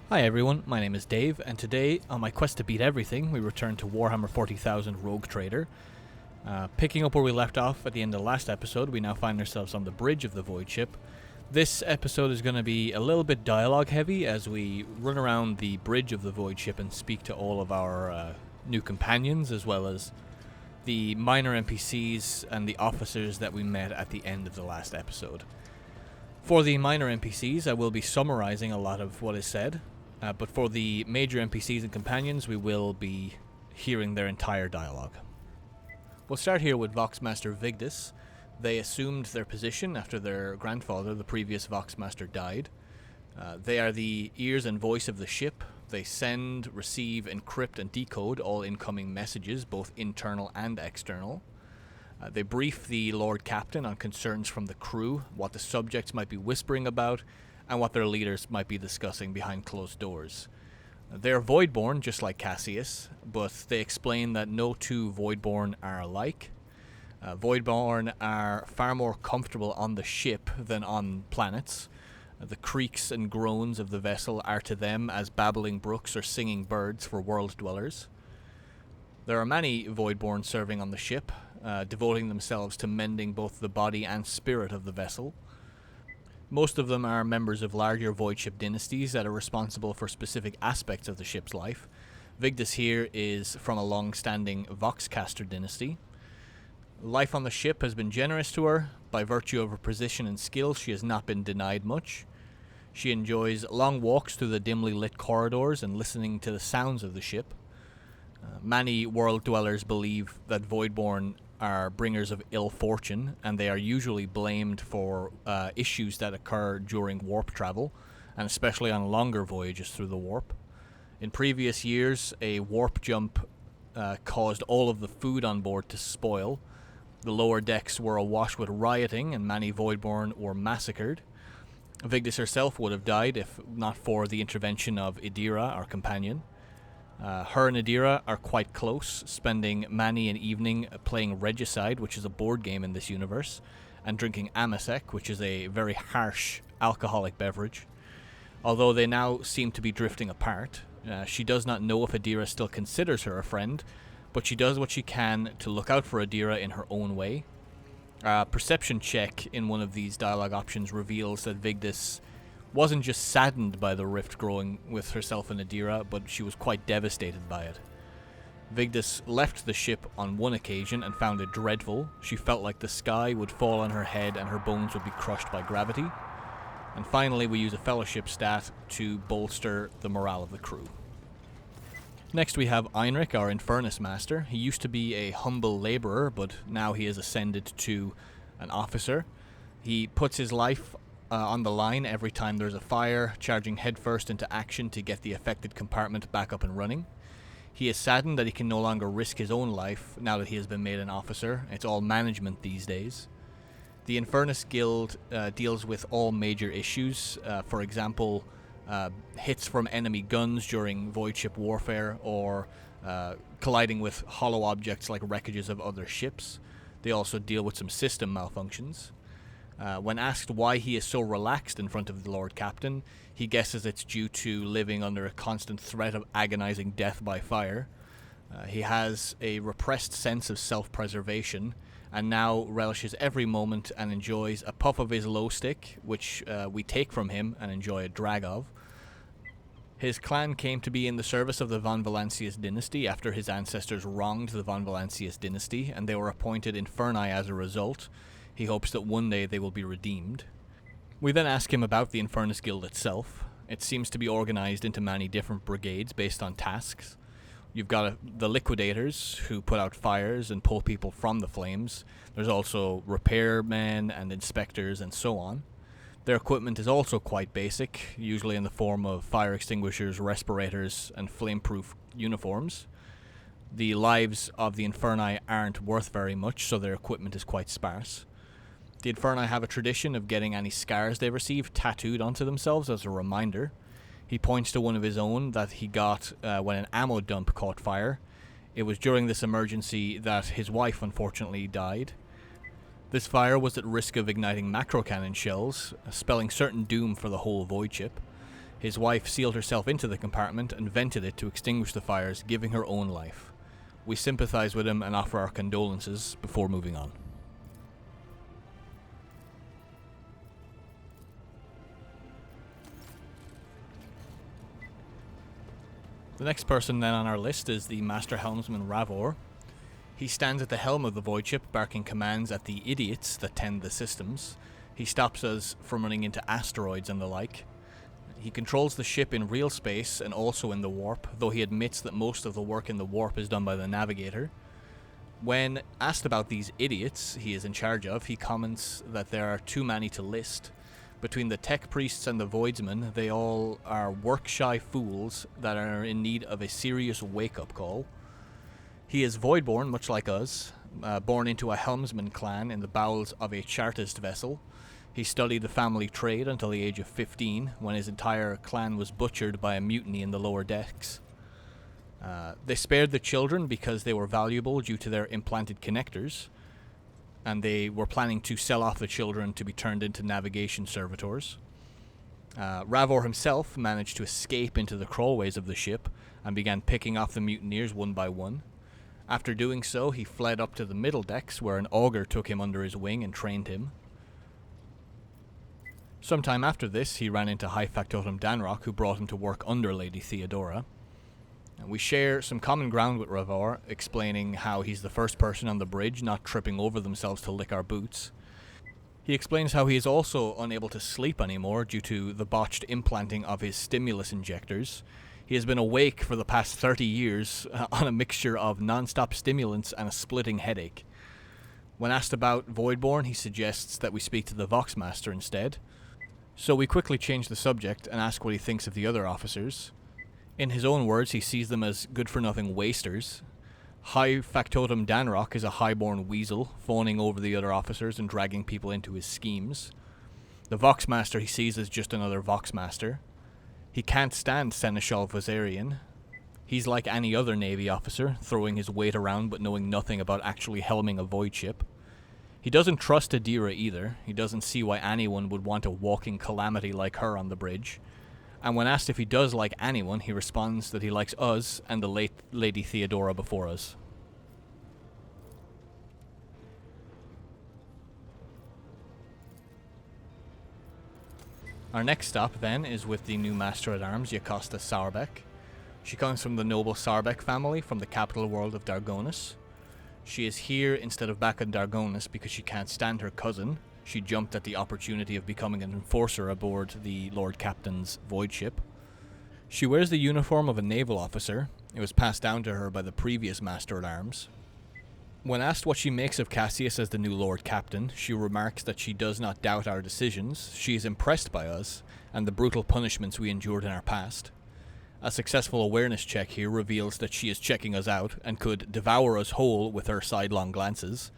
Hi everyone, my name is Dave, and today, on my quest to beat everything, we return to Warhammer 40,000 Rogue Trader. Picking up where we left off at the end of the last episode, we now find ourselves on the bridge of the Void Ship. This episode is going to be a little bit dialogue heavy as we run around the bridge of the Void Ship and speak to all of our new companions, as well as the minor NPCs and the officers that we met at the end of the last episode. For the minor NPCs, I will be summarizing a lot of what is said. But for the major NPCs and companions, we will be hearing their entire dialogue. We'll start here with Vox Master Vigdis. They assumed their position after their grandfather, the previous Vox Master, died. They are the ears and voice of the ship. They send, receive, encrypt, and decode all incoming messages, both internal and external. They brief the Lord Captain on concerns from the crew, what the subjects might be whispering about, and what their leaders might be discussing behind closed doors. They're Voidborn, just like Kassius, but they explain that no two Voidborn are alike. Voidborn are far more comfortable on the ship than on planets. The creaks and groans of the vessel are to them as babbling brooks or singing birds for world dwellers. There are many Voidborn serving on the ship, devoting themselves to mending both the body and spirit of the vessel. Most of them are members of larger void ship dynasties that are responsible for specific aspects of the ship's life. Vigdis here is from a long-standing Vox Caster dynasty. Life on the ship has been generous to her. By virtue of her position and skill, she has not been denied much. She enjoys long walks through the dimly lit corridors and listening to the sounds of the ship. Many world dwellers believe that Voidborn are bringers of ill fortune, and they are usually blamed for issues that occur during warp travel, and especially on longer voyages through the warp. In previous years, a warp jump caused all of the food on board to spoil. The lower decks were awash with rioting, and many Voidborn were massacred. Vigdis herself would have died if not for the intervention of Idira, our companion. Her and Idira are quite close, spending many an evening playing Regicide, which is a board game in this universe, and drinking Amasec, which is a very harsh alcoholic beverage. Although they now seem to be drifting apart, she does not know if Idira still considers her a friend, but she does what she can to look out for Idira in her own way. A perception check in one of these dialogue options reveals that Vigdis wasn't just saddened by the rift growing with herself and Idira, but she was quite devastated by it. Vigdis left the ship on one occasion and found it dreadful. She felt like the sky would fall on her head and her bones would be crushed by gravity. And finally, we use a fellowship stat to bolster the morale of the crew. Next we have Einrich, our Infernus Master. He used to be a humble labourer, but now he has ascended to an officer. He puts his life on the line every time there's a fire, charging headfirst into action to get the affected compartment back up and running. He is saddened that he can no longer risk his own life now that he has been made an officer. It's all management these days. The Infernus Guild deals with all major issues, for example, hits from enemy guns during void ship warfare, or colliding with hollow objects like wreckages of other ships. They also deal with some system malfunctions. When asked why he is so relaxed in front of the Lord Captain, he guesses it's due to living under a constant threat of agonizing death by fire. He has a repressed sense of self-preservation, and now relishes every moment and enjoys a puff of his low stick, which we take from him and enjoy a drag of. His clan came to be in the service of the Von Valancius dynasty after his ancestors wronged the Von Valancius dynasty, and they were appointed Inferni as a result. He hopes that one day they will be redeemed. We then ask him about the Infernus Guild itself. It seems to be organized into many different brigades based on tasks. You've got the liquidators, who put out fires and pull people from the flames. There's also repairmen and inspectors and so on. Their equipment is also quite basic, usually in the form of fire extinguishers, respirators, and flameproof uniforms. The lives of the Inferni aren't worth very much, so their equipment is quite sparse. The Inferni have a tradition of getting any scars they receive tattooed onto themselves as a reminder. He points to one of his own that he got when an ammo dump caught fire. It was during this emergency that his wife unfortunately died. This fire was at risk of igniting macro cannon shells, spelling certain doom for the whole void ship. His wife sealed herself into the compartment and vented it to extinguish the fires, giving her own life. We sympathize with him and offer our condolences before moving on. The next person then on our list is the Master Helmsman Ravor. He stands at the helm of the void ship, barking commands at the idiots that tend the systems. He stops us from running into asteroids and the like. He controls the ship in real space and also in the warp, though he admits that most of the work in the warp is done by the navigator. When asked about these idiots he is in charge of, he comments that there are too many to list. Between the tech priests and the voidsmen, they all are work-shy fools that are in need of a serious wake-up call. He is voidborn, much like us, born into a helmsman clan in the bowels of a chartist vessel. He studied the family trade until the age of 15, when his entire clan was butchered by a mutiny in the lower decks. They spared the children because they were valuable due to their implanted connectors, and they were planning to sell off the children to be turned into navigation servitors. Ravor himself managed to escape into the crawlways of the ship and began picking off the mutineers one by one. After doing so, he fled up to the middle decks, where an augur took him under his wing and trained him. Sometime after this, he ran into High Factotum Danrock, who brought him to work under Lady Theodora. We share some common ground with Ravor, explaining how he's the first person on the bridge, not tripping over themselves to lick our boots. He explains how he is also unable to sleep anymore due to the botched implanting of his stimulus injectors. He has been awake for the past 30 years on a mixture of non-stop stimulants and a splitting headache. When asked about Voidborn, he suggests that we speak to the Vox Master instead. So we quickly change the subject and ask what he thinks of the other officers. In his own words, he sees them as good-for-nothing wasters. High Factotum Danrock is a highborn weasel, fawning over the other officers and dragging people into his schemes. The Vox Master he sees as just another Vox Master. He can't stand Seneschal Vazarian. He's like any other Navy officer, throwing his weight around but knowing nothing about actually helming a void ship. He doesn't trust Idira either. He doesn't see why anyone would want a walking calamity like her on the bridge. And when asked if he does like anyone, he responds that he likes us and the late Lady Theodora before us. Our next stop, then, is with the new Master-at-Arms, Jocasta Sourbeck. She comes from the noble Sourbeck family from the capital world of Dargonus. She is here instead of back in Dargonus because she can't stand her cousin. She jumped at the opportunity of becoming an enforcer aboard the Lord Captain's void ship. She wears the uniform of a naval officer. It was passed down to her by the previous Master-at-Arms. When asked what she makes of Kassius as the new Lord Captain, she remarks that she does not doubt our decisions. She is impressed by us and the brutal punishments we endured in our past. A successful awareness check here reveals that she is checking us out and could devour us whole with her sidelong glances.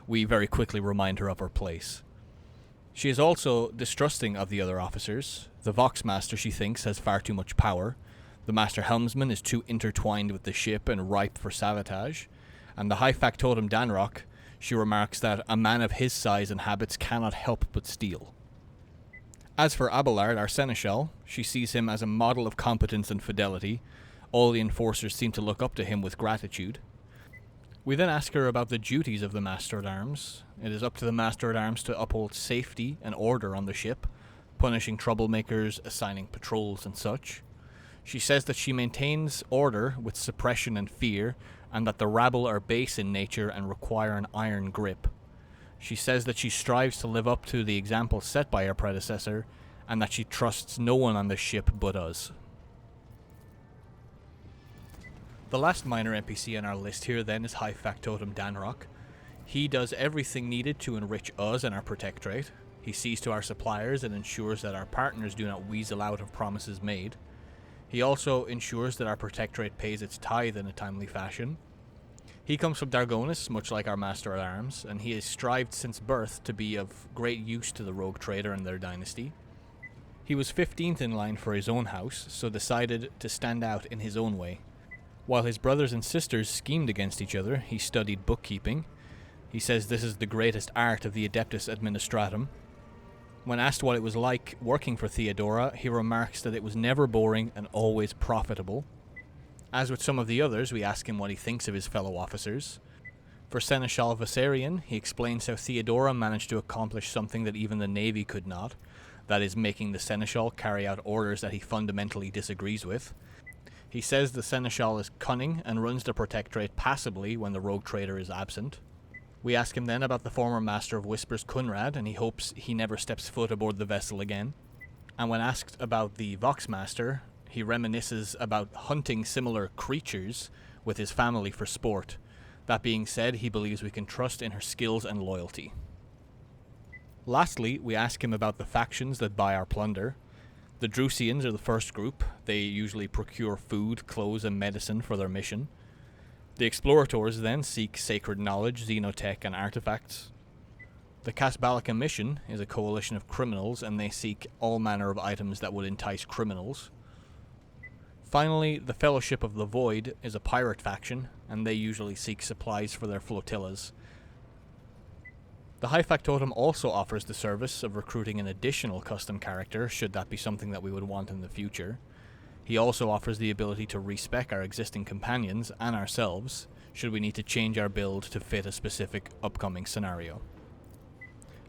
We very quickly remind her of her place. She is also distrusting of the other officers. The Vox Master, she thinks, has far too much power. The Master Helmsman is too intertwined with the ship and ripe for sabotage. And the High Factotum Danrock, she remarks that a man of his size and habits cannot help but steal. As for Abelard, our Seneschal, she sees him as a model of competence and fidelity. All the enforcers seem to look up to him with gratitude. We then ask her about the duties of the Master-at-Arms. It is up to the Master-at-Arms to uphold safety and order on the ship, punishing troublemakers, assigning patrols and such. She says that she maintains order with suppression and fear, and that the rabble are base in nature and require an iron grip. She says that she strives to live up to the example set by her predecessor, and that she trusts no one on the ship but us. The last minor NPC on our list here then is High Factotum Danrock. He does everything needed to enrich us and our protectorate. He sees to our suppliers and ensures that our partners do not weasel out of promises made. He also ensures that our protectorate pays its tithe in a timely fashion. He comes from Dargonus, much like our Master-at-Arms, and he has strived since birth to be of great use to the rogue trader and their dynasty. He was 15th in line for his own house, so decided to stand out in his own way. While his brothers and sisters schemed against each other, he studied bookkeeping. He says this is the greatest art of the Adeptus Administratum. When asked what it was like working for Theodora, he remarks that it was never boring and always profitable. As with some of the others, we ask him what he thinks of his fellow officers. For Seneschal Viserion, he explains how Theodora managed to accomplish something that even the Navy could not, that is, making the Seneschal carry out orders that he fundamentally disagrees with. He says the Seneschal is cunning and runs the Protectorate passively when the rogue trader is absent. We ask him then about the former Master of Whispers Kunrad, and he hopes he never steps foot aboard the vessel again. And when asked about the Vox Master, he reminisces about hunting similar creatures with his family for sport. That being said, he believes we can trust in her skills and loyalty. Lastly, we ask him about the factions that buy our plunder. The Drusians are the first group. They usually procure food, clothes, and medicine for their mission. The Explorators then seek sacred knowledge, xenotech, and artifacts. The Casbalica mission is a coalition of criminals, and they seek all manner of items that would entice criminals. Finally, the Fellowship of the Void is a pirate faction, and they usually seek supplies for their flotillas. The High Factotum also offers the service of recruiting an additional custom character, should that be something that we would want in the future. He also offers the ability to respec our existing companions and ourselves, should we need to change our build to fit a specific upcoming scenario.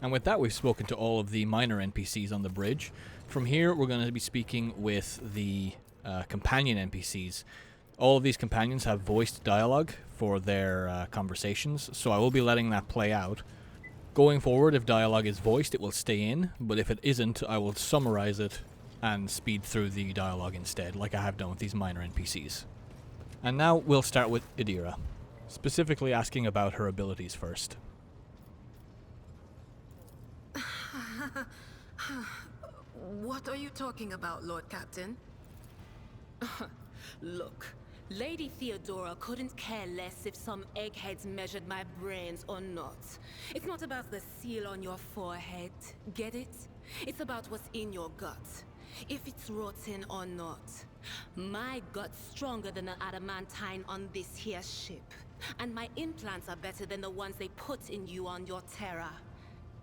And with that, we've spoken to all of the minor NPCs on the bridge. From here, we're going to be speaking with the companion NPCs. All of these companions have voiced dialogue for their conversations, so I will be letting that play out. Going forward, if dialogue is voiced, it will stay in, but if it isn't, I will summarize it and speed through the dialogue instead, like I have done with these minor NPCs. And now we'll start with Idira, specifically asking about her abilities first. What are you talking about, Lord Captain? Look, Lady Theodora couldn't care less if some eggheads measured my brains or not. It's not about the seal on your forehead, get it? It's about what's in your gut, if it's rotten or not. My gut's stronger than the adamantine on this here ship, and my implants are better than the ones they put in you on your Terra.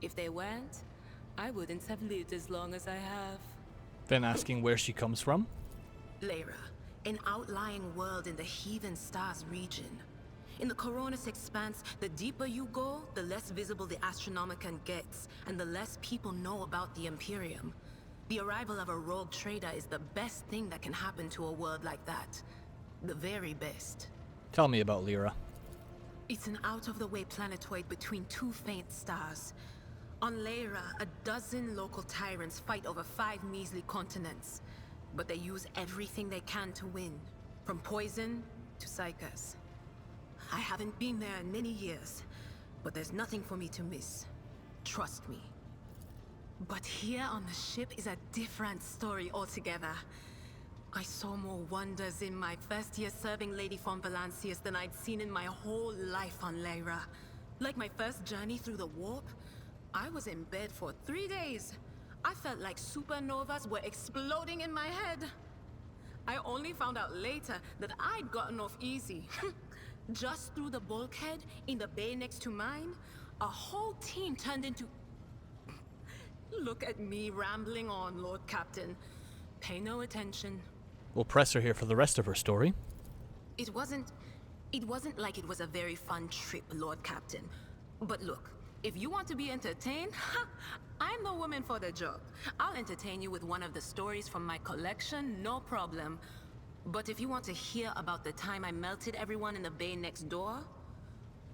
If they weren't, I wouldn't have lived as long as I have. Then asking where she comes from. Lyra, an outlying world in the Heathen Stars region. In the Koronus Expanse, the deeper you go, the less visible the Astronomicon gets, and the less people know about the Imperium. The arrival of a rogue trader is the best thing that can happen to a world like that. The very best. Tell me about Lyra. It's an out-of-the-way planetoid between two faint stars. On Lyra, a dozen local tyrants fight over 5 measly continents. But they use everything they can to win, from poison to psychers. I haven't been there in many years, but there's nothing for me to miss. Trust me. But here on the ship is a different story altogether. I saw more wonders in my first year serving Lady von Valancius than I'd seen in my whole life on Lyra. Like my first journey through the warp, I was in bed for 3 days. I felt like supernovas were exploding in my head. I only found out later that I'd gotten off easy. Just through the bulkhead in the bay next to mine, a whole team turned into... Look at me rambling on, Lord Captain. Pay no attention. We'll press her here for the rest of her story. It wasn't like it was a very fun trip, Lord Captain. But look, if you want to be entertained, I'm the woman for the job. I'll entertain you with one of the stories from my collection, no problem. But if you want to hear about the time I melted everyone in the bay next door,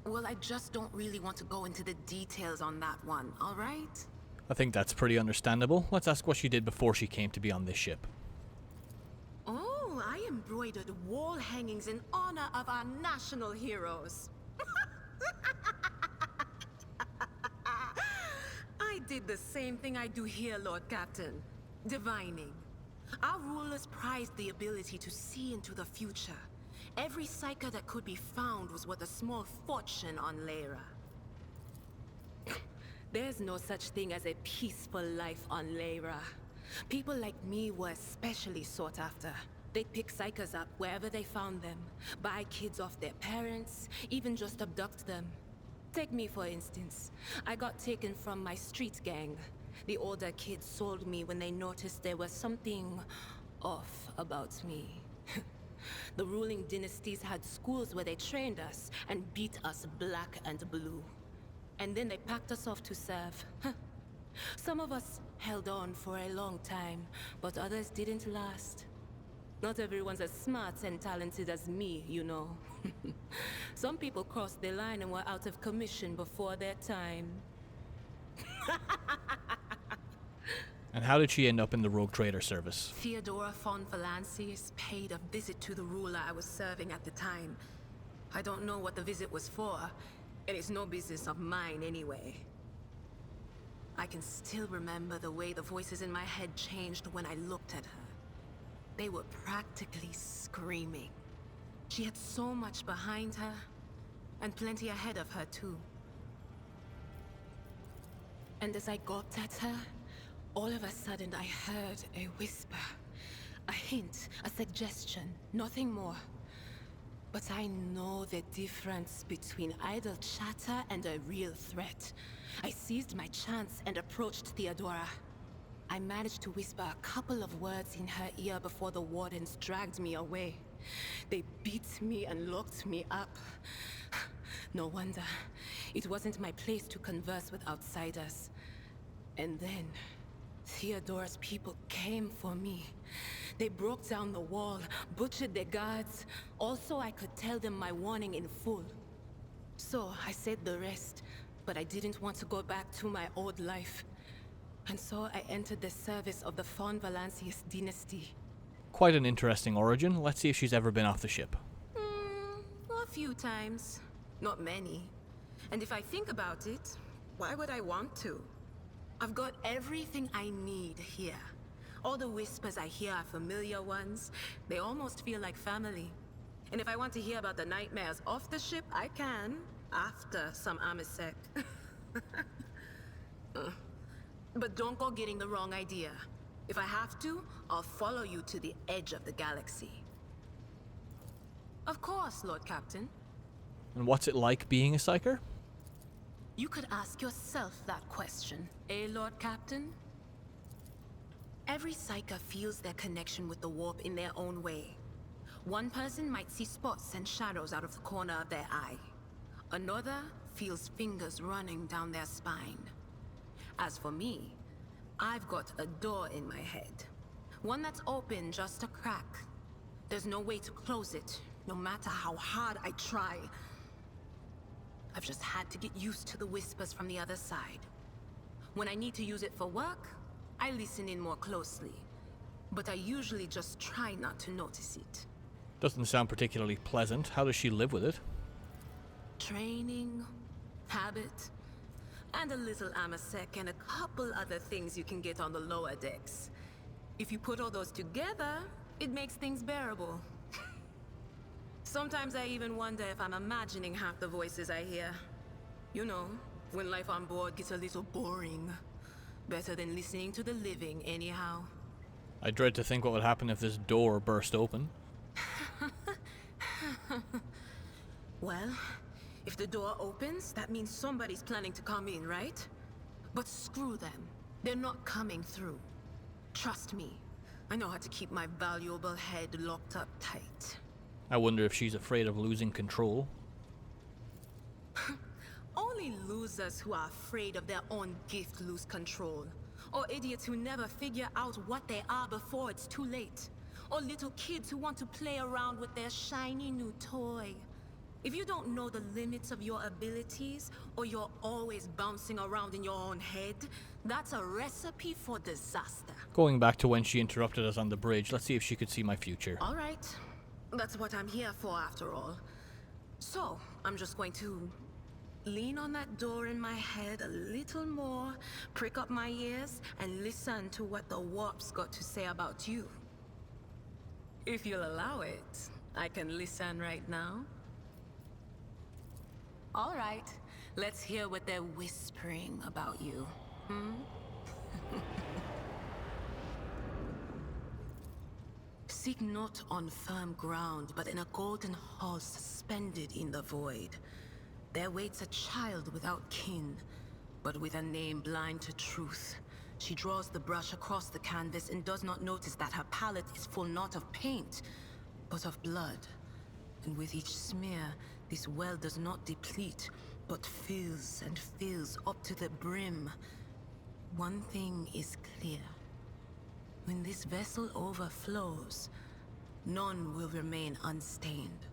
well, I just don't really want to go into the details on that one, all right? I think that's pretty understandable. Let's ask what she did before she came to be on this ship. Oh, I embroidered wall hangings in honor of our national heroes. I did the same thing I do here, Lord Captain. Divining. Our rulers prized the ability to see into the future. Every psyker that could be found was worth a small fortune on Lyra. There's no such thing as a peaceful life on Lyra. People like me were especially sought after. They'd pick psychers up wherever they found them, buy kids off their parents, even just abduct them. Take me for instance. I got taken from my street gang. The older kids sold me when they noticed there was something off about me. The ruling dynasties had schools where they trained us and beat us black and blue. And then they packed us off to serve. Some of us held on for a long time, but others didn't last. Not everyone's as smart and talented as me, you know. Some people crossed the line and were out of commission before their time. And how did she end up in the rogue trader service? Theodora von Valancius paid a visit to the ruler I was serving at the time. I don't know what the visit was for, and it's no business of mine anyway. I can still remember the way the voices in my head changed when I looked at her. They were practically screaming. She had so much behind her, and plenty ahead of her too. And as I gawped at her, all of a sudden I heard a whisper. A hint, a suggestion, nothing more. But I know the difference between idle chatter and a real threat. I seized my chance and approached Theodora. I managed to whisper a couple of words in her ear before the wardens dragged me away. They beat me and locked me up. No wonder. It wasn't my place to converse with outsiders. And then, Theodora's people came for me. They broke down the wall, butchered their guards. Also, I could tell them my warning in full. So, I said the rest, but I didn't want to go back to my old life. And so I entered the service of the von Valancius dynasty. Quite an interesting origin. Let's see if she's ever been off the ship. A few times. Not many. And if I think about it, why would I want to? I've got everything I need here. All the whispers I hear are familiar ones. They almost feel like family. And if I want to hear about the nightmares off the ship, I can. After some Amisec. But don't go getting the wrong idea. If I have to, I'll follow you to the edge of the galaxy. Of course, Lord Captain. And what's it like being a psyker? You could ask yourself that question, eh, Lord Captain? Every psyker feels their connection with the warp in their own way. One person might see spots and shadows out of the corner of their eye. Another feels fingers running down their spine. As for me, I've got a door in my head. One that's open just a crack. There's no way to close it, no matter how hard I try. I've just had to get used to the whispers from the other side. When I need to use it for work, I listen in more closely. But I usually just try not to notice it. Doesn't sound particularly pleasant. How does she live with it? Training, habit, and a little Amisec and a couple other things you can get on the lower decks. If you put all those together, it makes things bearable. Sometimes I even wonder if I'm imagining half the voices I hear. You know, when life on board gets a little boring. Better than listening to the living, anyhow. I dread to think what would happen if this door burst open. Well, if the door opens, that means somebody's planning to come in, right? But screw them. They're not coming through. Trust me, I know how to keep my valuable head locked up tight. I wonder if she's afraid of losing control. Only losers who are afraid of their own gift lose control. Or idiots who never figure out what they are before it's too late. Or little kids who want to play around with their shiny new toy. If you don't know the limits of your abilities, or you're always bouncing around in your own head, that's a recipe for disaster. Going back to when she interrupted us on the bridge, let's see if she could see my future. All right. That's what I'm here for, after all. So, I'm just going to lean on that door in my head a little more, prick up my ears, and listen to what the warp's got to say about you. If you'll allow it, I can listen right now. All right, let's hear what they're whispering about you. Seek not on firm ground, but in a golden hall suspended in the void. There waits a child without kin, but with a name blind to truth. She draws the brush across the canvas and does not notice that her palette is full not of paint, but of blood. And with each smear, this well does not deplete, but fills and fills up to the brim. One thing is clear. When this vessel overflows, none will remain unstained.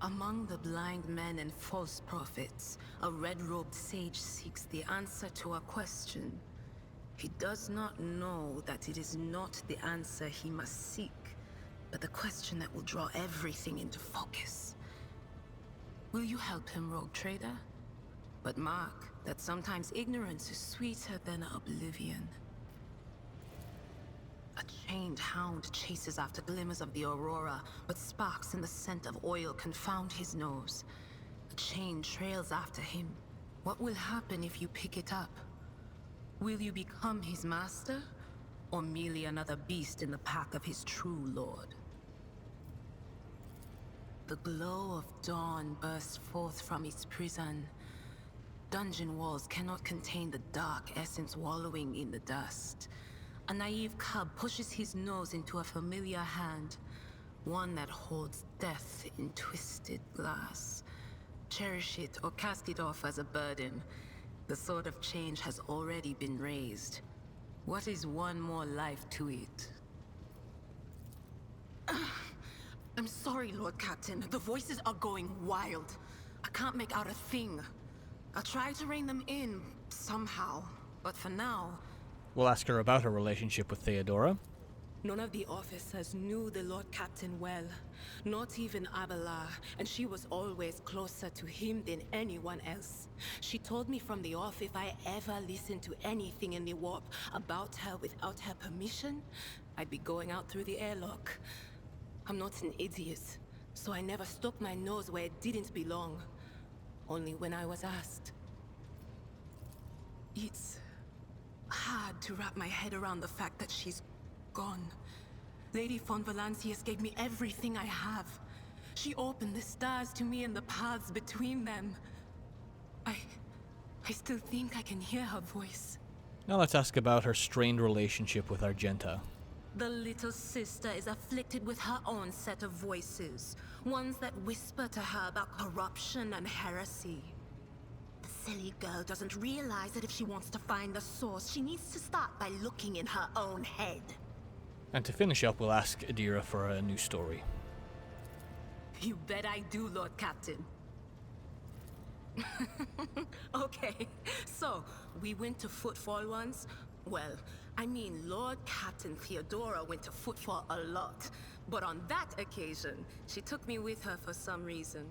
Among the blind men and false prophets, a red-robed sage seeks the answer to a question. He does not know that it is not the answer he must seek, but the question that will draw everything into focus. Will you help him, rogue trader? But mark that sometimes ignorance is sweeter than oblivion. A chained hound chases after glimmers of the aurora, but sparks in the scent of oil confound his nose. A chain trails after him. What will happen if you pick it up? Will you become his master, or merely another beast in the pack of his true lord? The glow of dawn bursts forth from its prison. Dungeon walls cannot contain the dark essence wallowing in the dust. A naive cub pushes his nose into a familiar hand, one that holds death in twisted glass. Cherish it or cast it off as a burden. The sword of change has already been raised. What is one more life to it? I'm sorry, Lord Captain. The voices are going wild. I can't make out a thing. I'll try to rein them in, somehow. But for now... We'll ask her about her relationship with Theodora. None of the officers knew the Lord Captain well. Not even Abelard, and she was always closer to him than anyone else. She told me from the off if I ever listened to anything in the warp about her without her permission, I'd be going out through the airlock. I'm not an idiot, so I never stuck my nose where it didn't belong. Only when I was asked. It's hard to wrap my head around the fact that she's gone. Lady von Valancius gave me everything I have. She opened the stars to me and the paths between them. I still think I can hear her voice. Now let's ask about her strained relationship with Argenta. The little sister is afflicted with her own set of voices. Ones that whisper to her about corruption and heresy. The silly girl doesn't realize that if she wants to find the source, she needs to start by looking in her own head. And to finish up, we'll ask Idira for a new story. You bet I do, Lord Captain. Okay, so we went to Footfall once. Well, I mean, Lord Captain Theodora went to Footfall a lot. But on that occasion, she took me with her for some reason.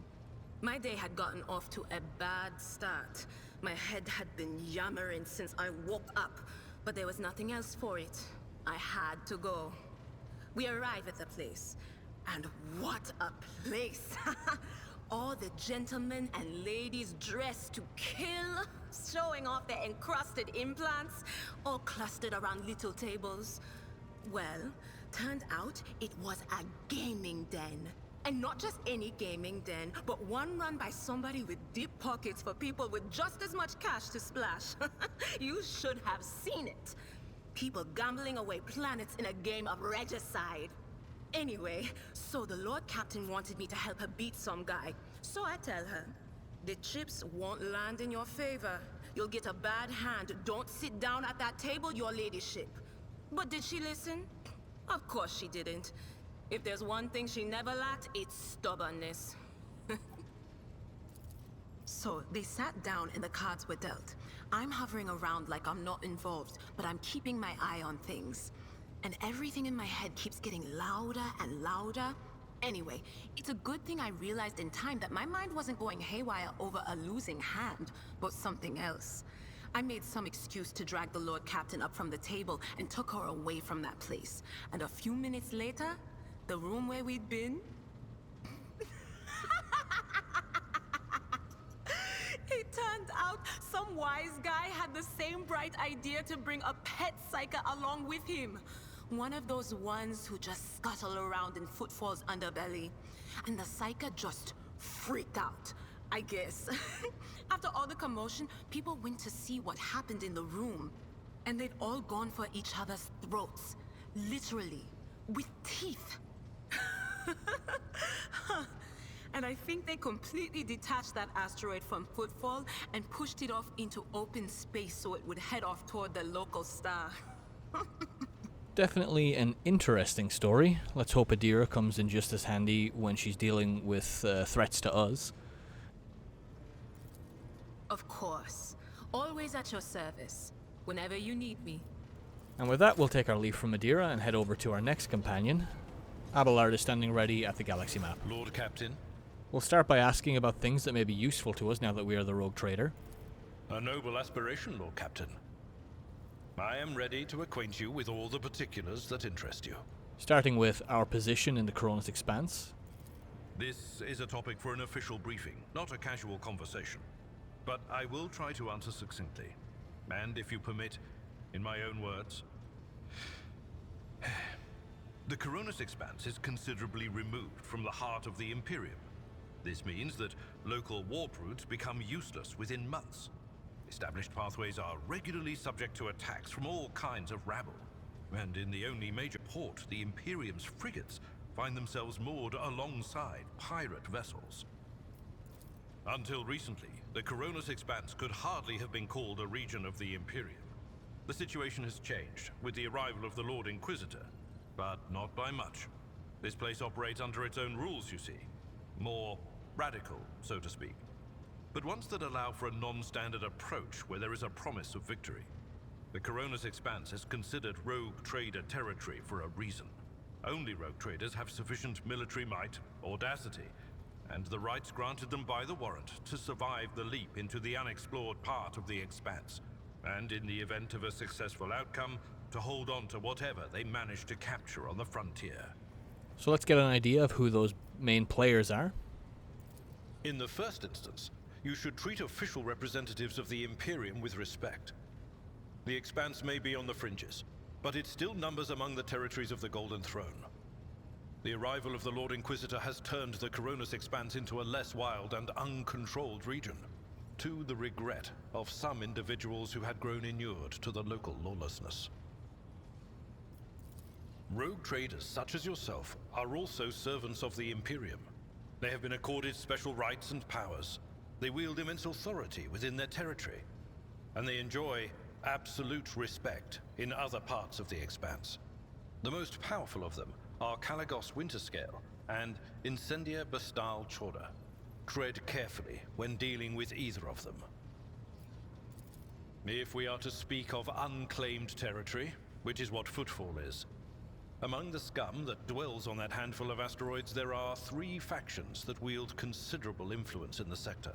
My day had gotten off to a bad start. My head had been yammering since I woke up, but there was nothing else for it. I had to go. We arrive at the place, and what a place! All the gentlemen and ladies dressed to kill, showing off their encrusted implants, all clustered around little tables. Well, turned out it was a gaming den. And not just any gaming den, but one run by somebody with deep pockets for people with just as much cash to splash. You should have seen it. People gambling away planets in a game of regicide. Anyway, so the Lord Captain wanted me to help her beat some guy. So I tell her, the chips won't land in your favor. You'll get a bad hand. Don't sit down at that table, your ladyship. But did she listen? Of course she didn't. If there's one thing she never lacked, it's stubbornness. So they sat down and the cards were dealt. I'm hovering around like I'm not involved, but I'm keeping my eye on things. And everything in my head keeps getting louder and louder. Anyway, it's a good thing I realized in time that my mind wasn't going haywire over a losing hand, but something else. I made some excuse to drag the Lord Captain up from the table and took her away from that place. And a few minutes later, the room where we'd been... It turned out some wise guy had the same bright idea to bring a pet psyker along with him. One of those ones who just scuttle around in Footfall's underbelly. And the psyker just freaked out, I guess. After all the commotion, people went to see what happened in the room. And they'd all gone for each other's throats. Literally. With teeth. And I think they completely detached that asteroid from Footfall and pushed it off into open space so it would head off toward the local star. Definitely an interesting story. Let's hope Idira comes in just as handy when she's dealing with threats to us. Of course. Always at your service. Whenever you need me. And with that, we'll take our leave from Idira and head over to our next companion. Abelard is standing ready at the galaxy map. Lord Captain. We'll start by asking about things that may be useful to us now that we are the rogue trader. A noble aspiration, Lord Captain. I am ready to acquaint you with all the particulars that interest you. Starting with our position in the Koronus Expanse. This is a topic for an official briefing, not a casual conversation. But I will try to answer succinctly. And if you permit, in my own words. The Koronus Expanse is considerably removed from the heart of the Imperium. This means that local warp routes become useless within months. Established pathways are regularly subject to attacks from all kinds of rabble. And in the only major port, the Imperium's frigates find themselves moored alongside pirate vessels. Until recently, the Koronus Expanse could hardly have been called a region of the Imperium. The situation has changed with the arrival of the Lord Inquisitor, but not by much. This place operates under its own rules, you see. More radical, so to speak. But ones that allow for a non-standard approach where there is a promise of victory. The Koronus Expanse is considered rogue trader territory for a reason. Only rogue traders have sufficient military might, audacity, and the rights granted them by the warrant to survive the leap into the unexplored part of the Expanse, and in the event of a successful outcome, to hold on to whatever they manage to capture on the frontier. So let's get an idea of who those main players are. In the first instance, you should treat official representatives of the Imperium with respect. The Expanse may be on the fringes, but it still numbers among the territories of the Golden Throne. The arrival of the Lord Inquisitor has turned the Koronus Expanse into a less wild and uncontrolled region, to the regret of some individuals who had grown inured to the local lawlessness. Rogue traders such as yourself are also servants of the Imperium. They have been accorded special rights and powers. They wield immense authority within their territory, and they enjoy absolute respect in other parts of the Expanse. The most powerful of them are Caligos Winterscale and Incendia Bastal Chorda. Tread carefully when dealing with either of them. If we are to speak of unclaimed territory, which is what Footfall is, among the scum that dwells on that handful of asteroids, there are 3 factions that wield considerable influence in the sector.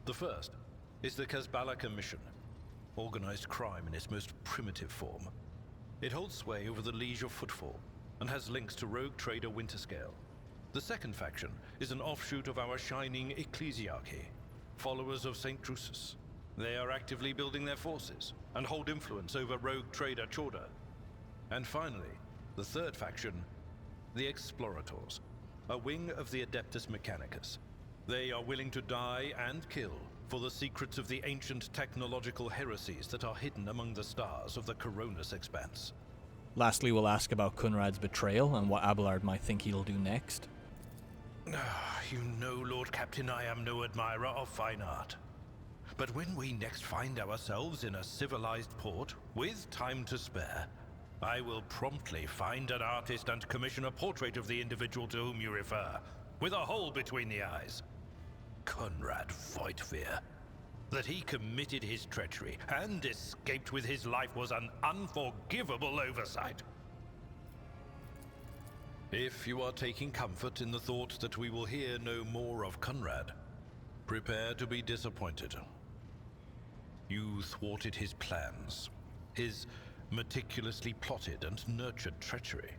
The first is the Kazbala Commission, organized crime in its most primitive form. It holds sway over the Liege of Footfall, and has links to rogue trader Winterscale. The second faction is an offshoot of our shining ecclesiarchy, followers of St. Drusus. They are actively building their forces, and hold influence over rogue trader Chorda. And finally, the third faction, the Explorators, a wing of the Adeptus Mechanicus. They are willing to die and kill for the secrets of the ancient technological heresies that are hidden among the stars of the Koronus Expanse. Lastly, we'll ask about Kunrad's betrayal and what Abelard might think he'll do next. You know, Lord Captain, I am no admirer of fine art. But when we next find ourselves in a civilized port, with time to spare, I will promptly find an artist and commission a portrait of the individual to whom you refer, with a hole between the eyes. Konrad Voigtveer. That he committed his treachery and escaped with his life was an unforgivable oversight. If you are taking comfort in the thought that we will hear no more of Konrad, prepare to be disappointed. You thwarted his plans, his meticulously plotted and nurtured treachery.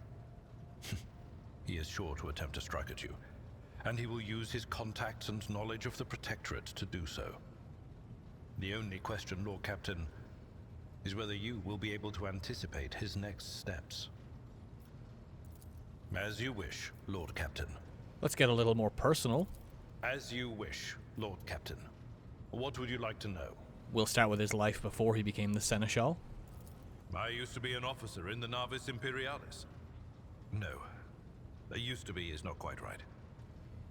He is sure to attempt to strike at you, and he will use his contacts and knowledge of the Protectorate to do so. The only question, Lord Captain, is whether you will be able to anticipate his next steps. As you wish, Lord Captain. Let's get a little more personal. As you wish, Lord Captain. What would you like to know? We'll start with his life before he became the seneschal. I used to be an officer in the Navis Imperialis. No, I used to be is not quite right.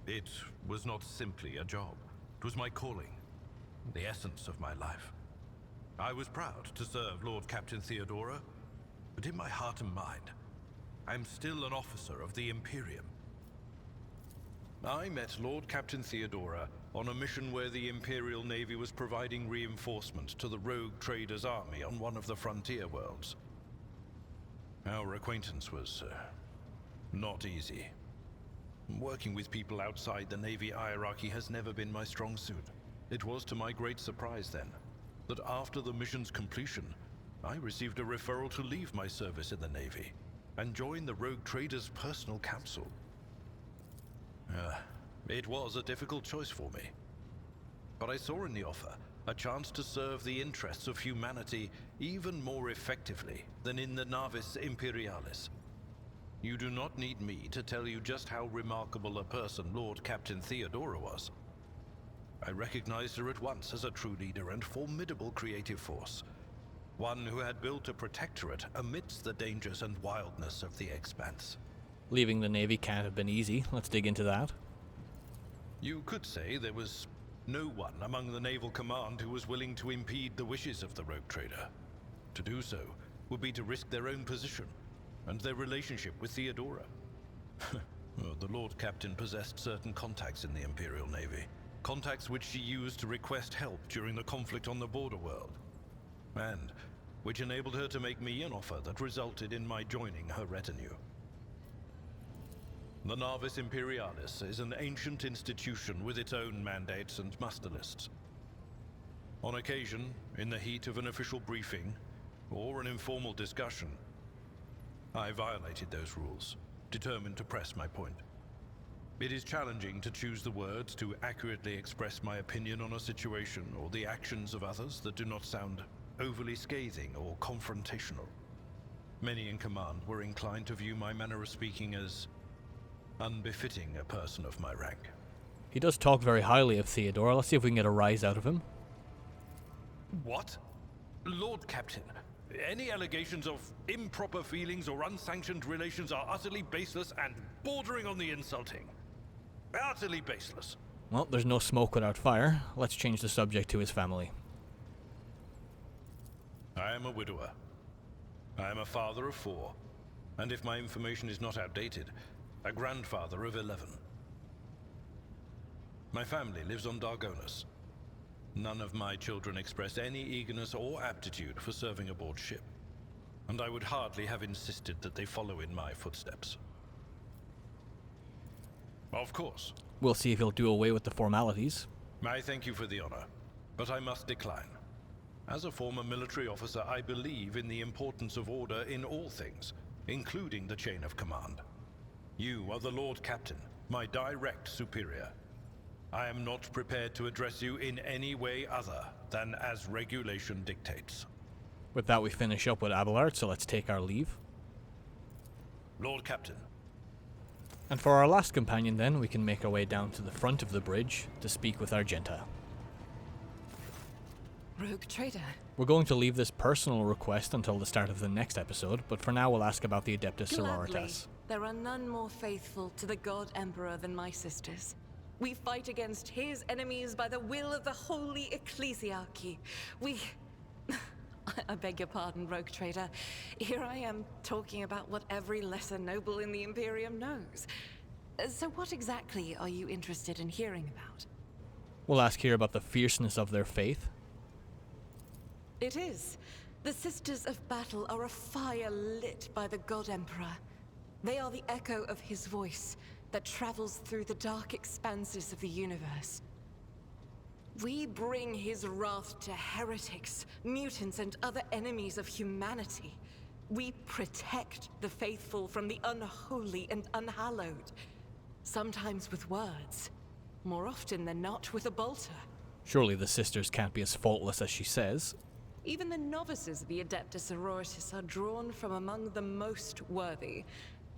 It was not simply a job. It was my calling, the essence of my life. I was proud to serve Lord Captain Theodora, but in my heart and mind, I'm still an officer of the Imperium. I met Lord Captain Theodora on a mission where the Imperial Navy was providing reinforcement to the rogue traders' army on one of the frontier worlds. Our acquaintance was not easy. Working with people outside the Navy hierarchy has never been my strong suit. It was to my great surprise then, that after the mission's completion, I received a referral to leave my service in the Navy and join the rogue traders' personal council. It was a difficult choice for me. But I saw in the offer a chance to serve the interests of humanity even more effectively than in the Navis Imperialis. You do not need me to tell you just how remarkable a person Lord Captain Theodora was. I recognized her at once as a true leader and formidable creative force. One who had built a protectorate amidst the dangers and wildness of the Expanse. Leaving the Navy can't have been easy. Let's dig into that. You could say there was no one among the naval command who was willing to impede the wishes of the rogue trader. To do so would be to risk their own position and their relationship with Theodora. Well, the Lord Captain possessed certain contacts in the Imperial Navy. Contacts which she used to request help during the conflict on the border world. And which enabled her to make me an offer that resulted in my joining her retinue. The Navis Imperialis is an ancient institution with its own mandates and muster lists. On occasion, in the heat of an official briefing, or an informal discussion, I violated those rules, determined to press my point. It is challenging to choose the words to accurately express my opinion on a situation or the actions of others that do not sound overly scathing or confrontational. Many in command were inclined to view my manner of speaking as unbefitting a person of my rank. He does talk very highly of Theodora. Let's see if we can get a rise out of him. What? Lord Captain, any allegations of improper feelings or unsanctioned relations are utterly baseless and bordering on the insulting. Utterly baseless. Well, there's no smoke without fire. Let's change the subject to his family. I am a widower. I am a father of 4, and if my information is not outdated, a grandfather of 11. My family lives on Dargonus. None of my children express any eagerness or aptitude for serving aboard ship, and I would hardly have insisted that they follow in my footsteps. Of course. We'll see if he'll do away with the formalities. I thank you for the honor, but I must decline. As a former military officer, I believe in the importance of order in all things, including the chain of command. You are the Lord Captain, my direct superior. I am not prepared to address you in any way other than as regulation dictates. With that, we finish up with Abelard, so let's take our leave. Lord Captain. And for our last companion then, we can make our way down to the front of the bridge to speak with Argenta. Rogue trader. We're going to leave this personal request until the start of the next episode, but for now we'll ask about the Adeptus Gladly. Sororitas. There are none more faithful to the God Emperor than my sisters. We fight against his enemies by the will of the Holy Ecclesiarchy. We... I beg your pardon, Rogue Trader. Here I am talking about what every lesser noble in the Imperium knows. So what exactly are you interested in hearing about? We'll ask here about the fierceness of their faith. It is. The Sisters of Battle are a fire lit by the God Emperor. They are the echo of his voice that travels through the dark expanses of the universe. We bring his wrath to heretics, mutants, and other enemies of humanity. We protect the faithful from the unholy and unhallowed. Sometimes with words, more often than not with a bolter. Surely the sisters can't be as faultless as she says. Even the novices of the Adeptus Sororitas are drawn from among the most worthy.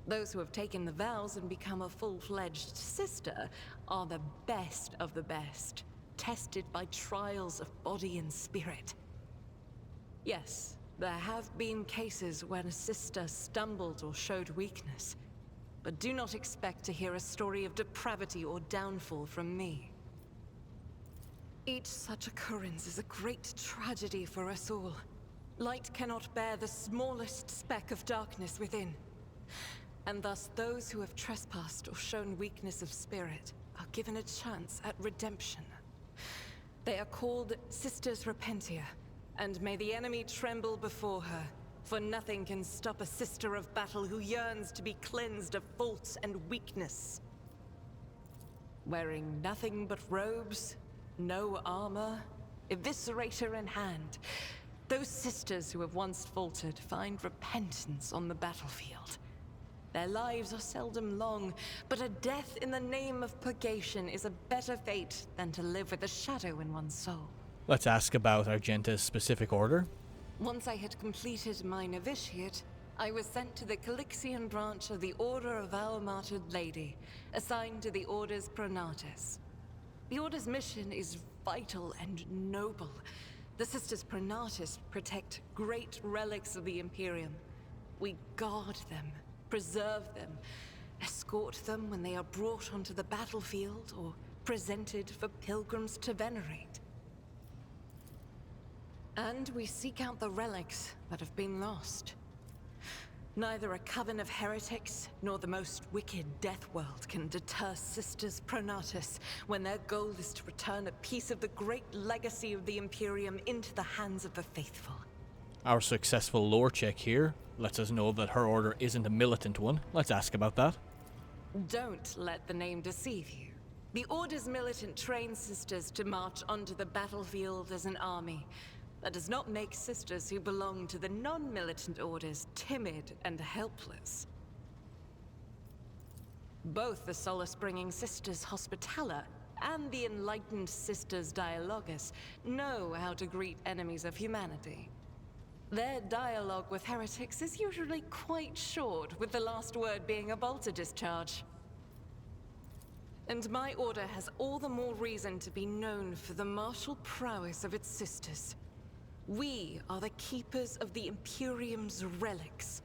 Those who have taken the vows and become a full-fledged sister are the best of the best. tested by trials of body and spirit. Yes, there have been cases when a sister stumbled or showed weakness, but do not expect to hear a story of depravity or downfall from me. Each such occurrence is a great tragedy for us all. Light cannot bear the smallest speck of darkness within. And thus those who have trespassed or shown weakness of spirit are given a chance at redemption. They are called Sisters Repentia, and may the enemy tremble before her, for nothing can stop a sister of battle who yearns to be cleansed of fault and weakness. Wearing nothing but robes, no armor, eviscerator in hand, those sisters who have once faltered find repentance on the battlefield. Their lives are seldom long, but a death in the name of purgation is a better fate than to live with a shadow in one's soul. Let's ask about Argenta's specific order. Once I had completed my novitiate, I was sent to the Calixian branch of the Order of Our Martyred Lady, assigned to the Order's Pronatus. The Order's mission is vital and noble. The Sisters Pronatus protect great relics of the Imperium. We guard them, preserve them, escort them when they are brought onto the battlefield or presented for pilgrims to venerate. And we seek out the relics that have been lost. Neither a coven of heretics nor the most wicked death world can deter Sisters Pronatus when their goal is to return a piece of the great legacy of the Imperium into the hands of the faithful. Our successful lore check here lets us know that her order isn't a militant one. Let's ask about that. Don't let the name deceive you. The Order's militant trains sisters to march onto the battlefield as an army. That does not make sisters who belong to the non-militant orders timid and helpless. Both the solace-bringing Sisters Hospitaller and the enlightened Sisters Dialogus know how to greet enemies of humanity. Their dialogue with heretics is usually quite short, with the last word being a bolter discharge. And my order has all the more reason to be known for the martial prowess of its sisters. We are the keepers of the Imperium's relics.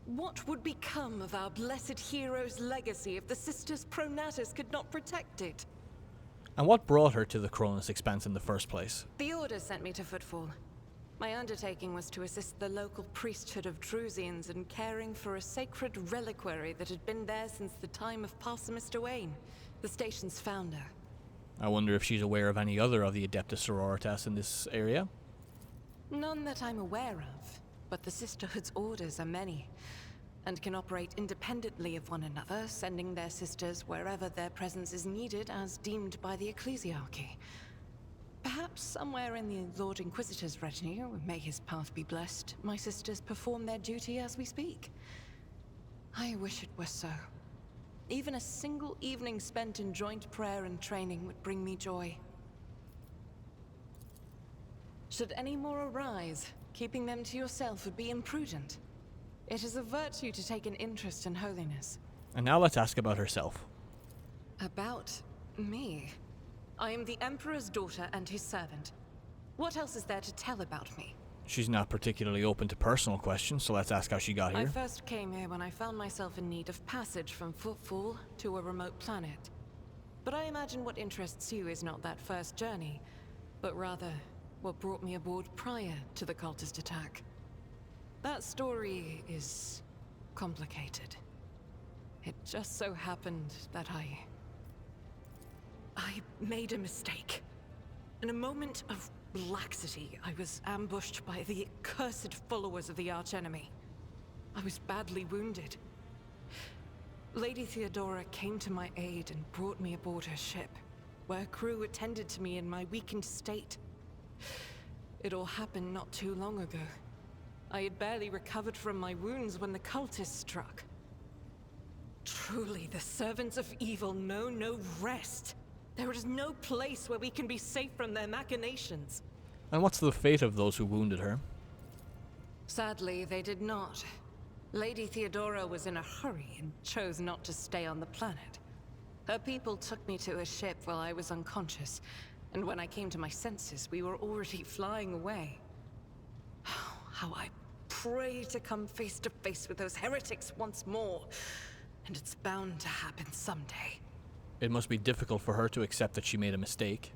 What would become of our blessed hero's legacy if the Sisters Pronatus could not protect it? And what brought her to the Koronus Expanse in the first place? The Order sent me to Footfall. My undertaking was to assist the local priesthood of Drusians in caring for a sacred reliquary that had been there since the time of Mr. Wayne, the station's founder. I wonder if she's aware of any other of the Adeptus Sororitas in this area? None that I'm aware of, but the Sisterhood's orders are many, and can operate independently of one another, sending their sisters wherever their presence is needed as deemed by the Ecclesiarchy. Perhaps somewhere in the Lord Inquisitor's retinue, may his path be blessed, my sisters perform their duty as we speak. I wish it were so. Even a single evening spent in joint prayer and training would bring me joy. Should any more arise, keeping them to yourself would be imprudent. It is a virtue to take an interest in holiness. And now let's ask about herself. About me? I am the Emperor's daughter and his servant. What else is there to tell about me? She's not particularly open to personal questions, so let's ask how she got I here. first came here when I found myself in need of passage from Footfall to a remote planet. But I imagine what interests you is not that first journey, but rather what brought me aboard prior to the cultist attack. That story is complicated. It just so happened that I made a mistake. In a moment of laxity, I was ambushed by the accursed followers of the archenemy. I was badly wounded. Lady Theodora came to my aid and brought me aboard her ship, where crew attended to me in my weakened state. It all happened not too long ago. I had barely recovered from my wounds when the cultists struck. Truly, the servants of evil know no rest. There is no place where we can be safe from their machinations. And what's the fate of those who wounded her? Sadly, they did not. Lady Theodora was in a hurry and chose not to stay on the planet. Her people took me to a ship while I was unconscious, And when I came to my senses, we were already flying away. How I pray to come face to face with those heretics once more. And it's bound to happen someday. It must be difficult for her to accept that she made a mistake.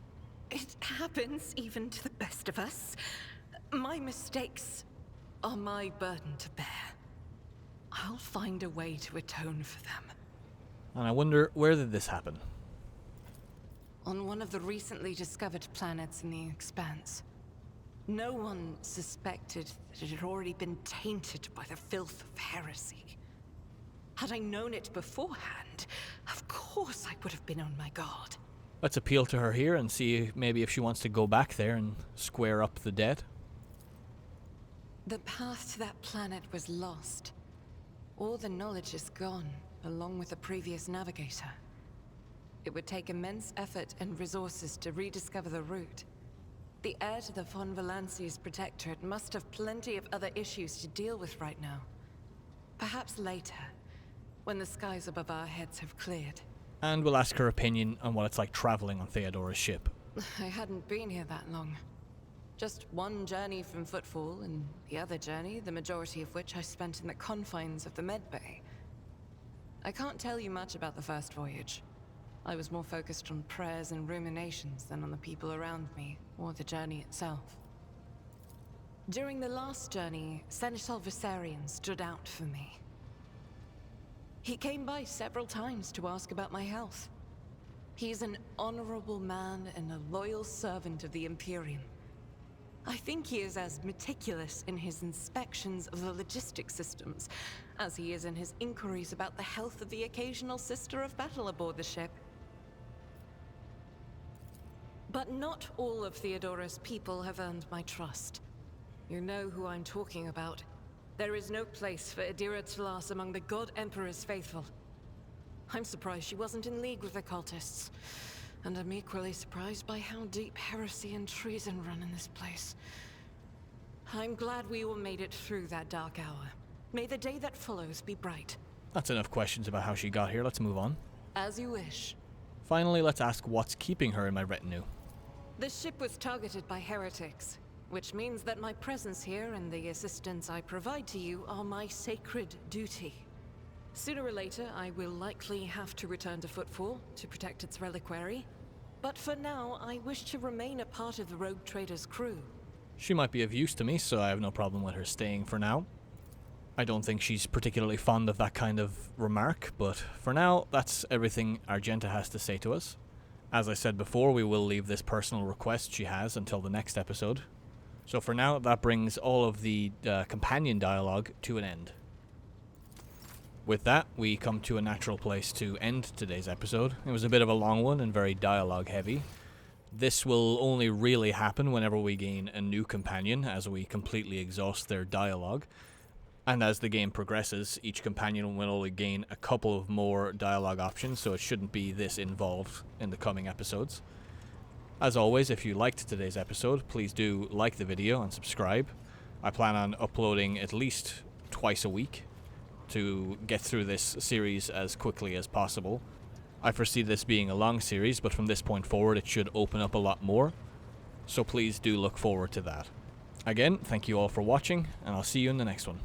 It happens even to the best of us. My mistakes are my burden to bear. I'll find a way to atone for them. And I wonder, where did this happen? On one of the recently discovered planets in the Expanse. No one suspected that it had already been tainted by the filth of heresy. Had I known it beforehand, of course I would have been on my guard. Let's appeal to her here and see maybe if she wants to go back there and square up the debt. The path to that planet was lost. All the knowledge is gone, along with the previous navigator. It would take immense effort and resources to rediscover the route. The heir to the von Valancius Protectorate must have plenty of other issues to deal with right now. Perhaps later, when the skies above our heads have cleared. And we'll ask her opinion on what it's like traveling on Theodora's ship. I hadn't been here that long. Just one journey from Footfall, and the other journey, the majority of which I spent in the confines of the Medbay. I can't tell you much about the first voyage. I was more focused on prayers and ruminations than on the people around me, or the journey itself. During the last journey, Seneschal Viserion stood out for me. He came by several times to ask about my health. He's an honorable man and a loyal servant of the Imperium. I think he is as meticulous in his inspections of the logistics systems as he is in his inquiries about the health of the occasional sister of battle aboard the ship. But not all of Theodora's people have earned my trust. You know who I'm talking about. There is no place for Idira to last among the God Emperor's faithful. I'm surprised she wasn't in league with the cultists. And I'm equally surprised by how deep heresy and treason run in this place. I'm glad we all made it through that dark hour. May the day that follows be bright. That's enough questions about how she got here. Let's move on. As you wish. Finally, let's ask what's keeping her in my retinue. The ship was targeted by heretics, which means that my presence here and the assistance I provide to you are my sacred duty. Sooner or later, I will likely have to return to Footfall to protect its reliquary. But for now, I wish to remain a part of the rogue trader's crew. She might be of use to me, so I have no problem with her staying for now. I don't think she's particularly fond of that kind of remark, but for now, that's everything Argenta has to say to us. As I said before, we will leave this personal request she has until the next episode. So for now, that brings all of the companion dialogue to an end. With that, we come to a natural place to end today's episode. It was a bit of a long one and very dialogue heavy. This will only really happen whenever we gain a new companion, as we completely exhaust their dialogue. And as the game progresses, each companion will only gain a couple of more dialogue options, so it shouldn't be this involved in the coming episodes. As always, if you liked today's episode, please do like the video and subscribe. I plan on uploading at least twice a week to get through this series as quickly as possible. I foresee this being a long series, but from this point forward it should open up a lot more, so please do look forward to that. Again, thank you all for watching, and I'll see you in the next one.